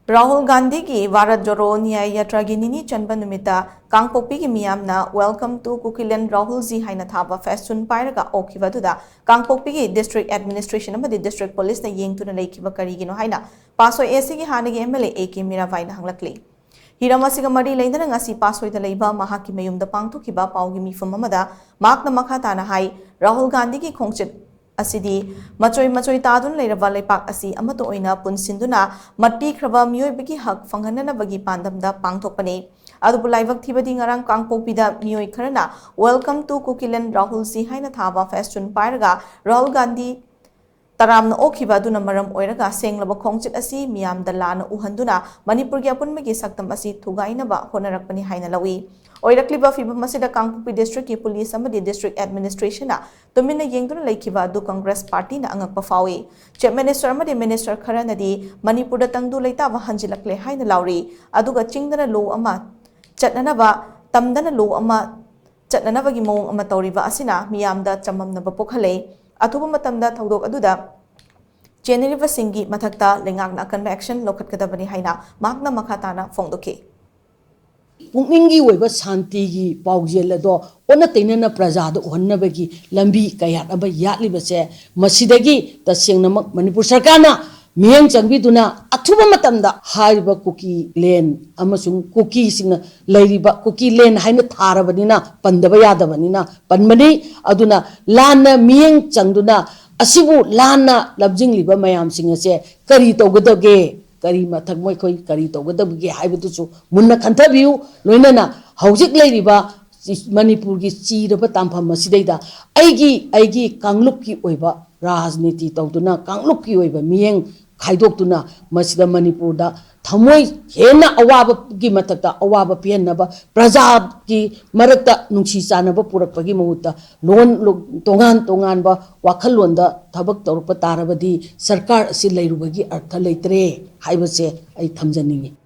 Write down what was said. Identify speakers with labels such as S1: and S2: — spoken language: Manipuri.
S1: Rahul Gandhi ki Bharat Jodo NYAY YATRA ki NINI CHANBA numita KANGPOKPI ki MEEYAMNA welcome to Kukiland Rahul ji Haina Thaba Festoon Pairaga Okhiba ADUDA KANGPOKPI ki district administration amadi district police na Yengduna Leikhiba Karigino Haina PATSOI AC ki HANNAGI MLA MIRABAI na HANGLAKLI Hiramasiga mari lainana ngasi PATSOI da leiba mahaki mayumda pangthokiba paugi mifam amada makna makha tana hai Rahul Gandhi ki khongchit asidi machoi tadun leiraba leipak asi amato oina punsinduna matti khraba miyoi hak fanghana bagi pandamda pangthokpani adubu laibak thibadi ngarang KANGPOKPI da miyoi kharana welcome to Kukiland Rahul ji Haina Thaba Festoon Pairaga Rahul Gandhi Taramna Okhiba aduna maram oiraga senglaba khongchit asi miyam da lana uhanduna Manipur gi apunmagi saktam asi thugainaba honarakpani haina lawi Oirakliba fibam masida KANGPOKPI district ki police amadi district administration na tumina Yengduna Leikhiba adu Congress party na angakpa fawi chief minister amadi minister kharana di Manipur da tangdu leitaba hanjilakle haina lauri aduga chingdana law ama chatnanaba tamdana law ama chatnanaba gi mong ama tawriba asina miyamda chamamnaba pokhale athuba matamda thodok aduda Jennifer Singhi mathakta lengakna akanba action lokhatkadabani haina makna makhatana phongdoke
S2: Pungningi weba santi paujel do ona tenena prajada ohannabagi lambi kayat aba yatli base masidagi tasengnamak Manipur sarkarna miyang changbiduna athuba matamda hariba Kukiland amasung Kuki singna leiriba Kukiland haina tharabadina pandaba yadabanina panmani aduna lana miyang changduna asibu lana labjingliba mayam singase kari tawgadage Kari mathak moi khoi kari tawgadabge haibatusu munna khanthabiu loinana haujik leiriba Manipur gi chiraba tampham asidaida aigi kangluk ki oiba rajniti tawduna kangluk ki oiba miyeng khaidoktuna masida Manipur da thamoi hena awaba gi mathakta awaba piannaba praja ki marakta nungsi chanaba purakpagi mahutta lon tongan ba wakhalonda thabak tawrpa tarabadi sarkar asi leirubagi artha leitre haibase ai thamjaningi